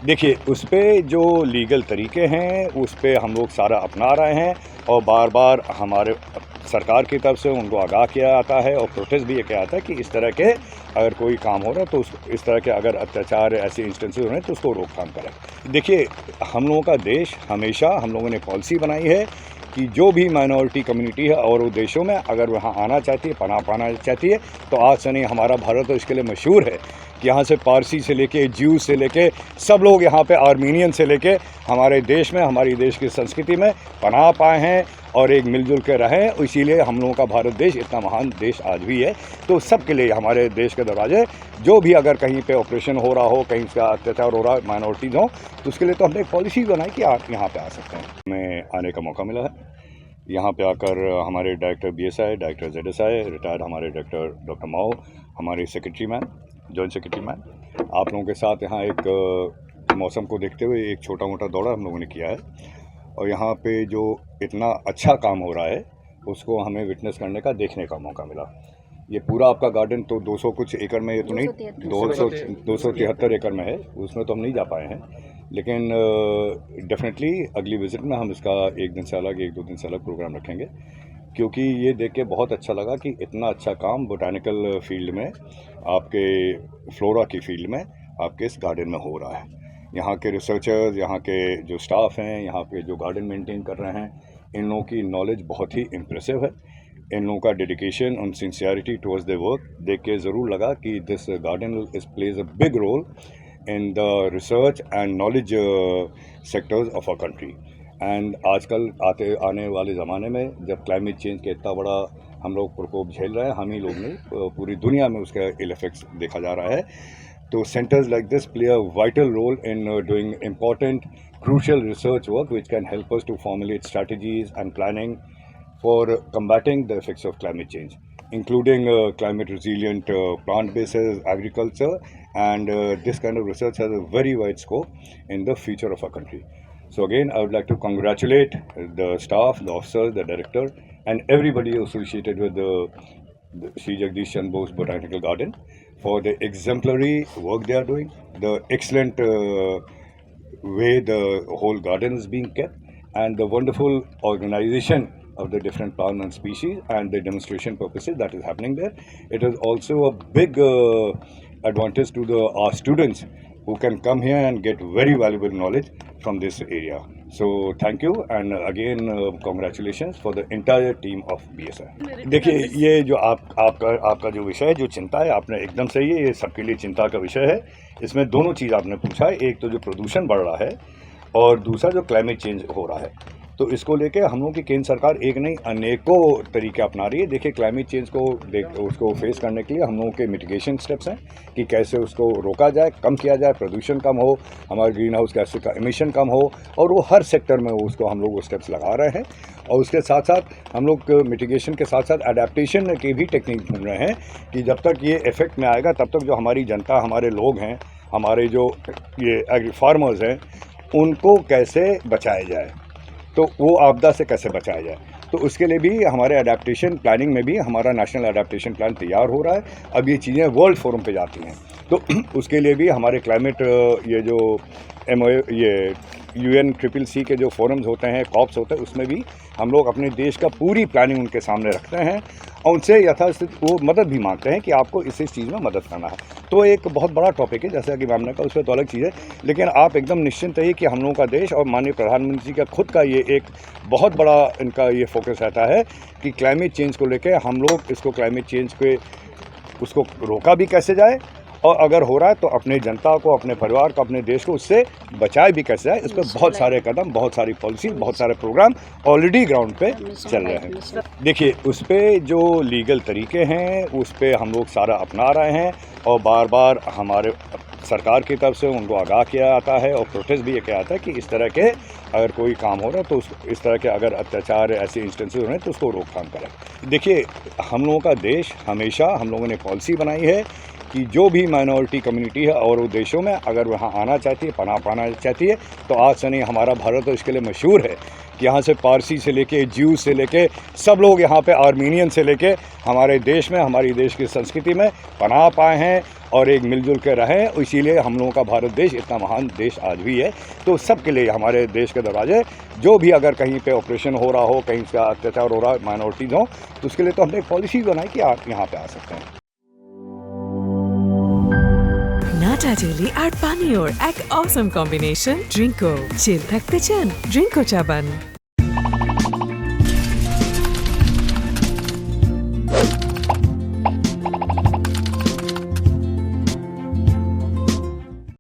देखिए, उस पे जो लीगल तरीके हैं, उस पे हम लोग सारा अपना रहे हैं और बार-बार हमारे सरकार की तरफ से उनको आगाह किया जाता है और प्रोटेस्ट भी ये किया जाता है कि इस तरह के अगर कोई काम हो रहा है तो इस तरह के अगर अत्याचार ऐसे इंस्टेंसेस हो रहे हैं तो उसको रोकथाम करें। देखिए, हम लोगों का देश हमेशा हम लोगों ने पॉलिसी बनाई है कि जो भी माइनॉरिटी कम्युनिटी है और वो देशों में अगर वहाँ आना चाहती है, पनाह पाना चाहती है, तो आज से नहीं, हमारा भारत तो इसके लिए मशहूर है कि यहाँ से पारसी से लेके ज्यू से लेके सब लोग यहाँ पे आर्मीनियन से लेके हमारे देश में, हमारी देश की संस्कृति में पनाह पाए हैं और एक मिलजुल के रहें। इसीलिए हम लोगों का भारत देश इतना महान देश आज भी है। तो सबके लिए हमारे देश के दरवाजे, जो भी अगर कहीं पे ऑपरेशन हो रहा हो, कहीं का अत्याचार हो रहा है, माइनॉरिटीज़ हो, तो उसके लिए तो हमने एक पॉलिसी बनाई कि आप यहाँ पे आ सकते हैं। हमें आने का मौका मिला है यहाँ पे आकर। हमारे director BSI, director ZSI, retired हमारे डायरेक्टर डॉक्टर माओ, हमारे secretary man, joint secretary man, आप लोगों के साथ यहाँ एक मौसम को देखते हुए एक छोटा मोटा दौरा हम लोगों ने किया है और यहाँ पे जो इतना अच्छा काम हो रहा है उसको हमें विटनेस करने का, देखने का मौका मिला। ये पूरा आपका गार्डन तो 200 कुछ एकड़ में, ये तो नहीं 273 एकड़ में है, उसमें तो हम नहीं जा पाए हैं, लेकिन डेफिनेटली अगली विज़िट में हम इसका एक दो दिन से अलग प्रोग्राम रखेंगे, क्योंकि ये देख के बहुत अच्छा लगा कि इतना अच्छा काम बोटानिकल फील्ड में, आपके फ्लोरा की फील्ड में, आपके इस गार्डन में हो रहा है। यहाँ के रिसर्चर्स, यहाँ के जो स्टाफ हैं, यहाँ पे जो गार्डन मेंटेन कर रहे हैं, इन लोगों की नॉलेज बहुत ही इम्प्रेसिव है। इन लोगों का डेडिकेशन और सिंसियरिटी टुवर्ड्स द वर्क देख के ज़रूर लगा कि this garden is plays a big role in the research and knowledge sectors of our country. And आजकल आने वाले ज़माने में जब क्लाइमेट चेंज का इतना बड़ा हम लोग प्रकोप झेल रहे हैं, हम ही लोग नहीं, पूरी दुनिया में उसका इल इफेक्ट्स देखा जा रहा है। तो centers like this play a vital role in doing important, crucial research work which can help us to formulate strategies and planning for combating the effects of climate change, including climate resilient plant-based agriculture, and this kind of research has a very wide scope in the future of our country. So again, I would like to congratulate the staff, the officers, the director, and everybody associated with the Sri Jagdish Chandra Bose Botanical Garden for the exemplary work they are doing, the excellent way the whole garden is being kept, and the wonderful organization of the different plant and species and the demonstration purposes that is happening there. It is also a big advantage to our students who can come here and get very valuable knowledge from this area. So thank you and again congratulations for the entire team of BSI. देखिए, ये जो आपका जो विषय है, जो चिंता है, आपने एकदम सही है, ये सबके लिए चिंता का विषय है। इसमें दोनों चीज़ आपने पूछा है, एक तो जो प्रदूषण बढ़ रहा है और दूसरा जो क्लाइमेट चेंज हो रहा है। तो इसको लेके हम लोग की केंद्र सरकार एक नहीं अनेकों तरीके अपना रही है। देखिए, क्लाइमेट चेंज को उसको फेस करने के लिए हम लोगों के मिटिगेशन स्टेप्स हैं कि कैसे उसको रोका जाए, कम किया जाए, प्रदूषण कम हो, हमारे ग्रीन हाउस गैस का एमिशन कम हो, और वो हर सेक्टर में उसको हम लोग वो स्टेप्स लगा रहे हैं। और उसके साथ साथ हम लोग मिटिगेशन के साथ साथ अडेप्टेशन की भी टेक्निक ढूंढ रहे हैं कि जब तक ये इफेक्ट में आएगा तब तक जो हमारी जनता, हमारे लोग हैं, हमारे जो ये फार्मर्स हैं, उनको कैसे बचाया जाए, तो वो आपदा से कैसे बचाया जाए। तो उसके लिए भी हमारे अडेप्टेशन प्लानिंग में भी हमारा नेशनल अडेप्टेशन प्लान तैयार हो रहा है। अब ये चीज़ें वर्ल्ड फोरम पे जाती हैं, तो उसके लिए भी हमारे क्लाइमेट ये जो ये UNCCC के जो फोरम्स होते हैं, कॉप्स होते हैं, उसमें भी हम लोग अपने देश का पूरी प्लानिंग उनके सामने रखते हैं और उनसे यथास्थित वो मदद भी मांगते हैं कि आपको इस चीज़ में मदद करना है। तो एक बहुत बड़ा टॉपिक है, जैसा कि मैम ने कहा, उसमें तो अलग चीज़ है, लेकिन आप एकदम निश्चिंत रहिए कि हम लोगों का देश और माननीय प्रधानमंत्री का खुद का ये एक बहुत बड़ा इनका ये फोकस रहता है कि क्लाइमेट चेंज को लेकर हम लोग इसको, क्लाइमेट चेंज के उसको रोका भी कैसे जाए, और अगर हो रहा है तो अपने जनता को, अपने परिवार को, अपने देश को उससे बचाए भी कैसे जाए। इस पर बहुत सारे कदम, बहुत सारी पॉलिसी, बहुत सारे प्रोग्राम ऑलरेडी ग्राउंड पे चल रहे हैं। देखिए, उस पे जो लीगल तरीके हैं उस पे हम लोग सारा अपना रहे हैं और बार-बार हमारे सरकार की तरफ से उनको आगाह किया जाता है और प्रोटेस्ट भी ये किया जाता है कि इस तरह के अगर कोई काम हो रहा है तो इस तरह के अगर अत्याचार ऐसे इंस्टेंसेस हो रहे हैं तो उसको रोकथाम करें। देखिए, हम लोगों का देश हमेशा हम लोगों ने पॉलिसी बनाई है कि जो भी माइनॉरिटी कम्युनिटी है और वो देशों में अगर वहाँ आना चाहती है, पनाह पाना चाहती है, तो आज से नहीं, हमारा भारत तो इसके लिए मशहूर है कि यहाँ से पारसी से लेके, ज्यू से लेके, सब लोग यहाँ पे, आर्मीनियन से लेके हमारे देश में, हमारी देश की संस्कृति में पनाह पाए हैं और एक मिलजुल के रहें। इसीलिए हम लोगों का भारत देश इतना महान देश आज भी है। तो सबके लिए हमारे देश के दरवाजे, जो भी अगर कहीं पे ऑपरेशन हो रहा हो, कहीं से अत्याचार हो रहा है, माइनॉरिटीज़ हो, तो उसके लिए तो हमने एक पॉलिसी बनाई कि आप यहाँ पे आ सकते हैं। নাটা জেলি আর পানীয়র এক অসম কম্বিনেশন ড্রিঙ্কো চিল থাকতে চান ড্রিঙ্কো চা বান।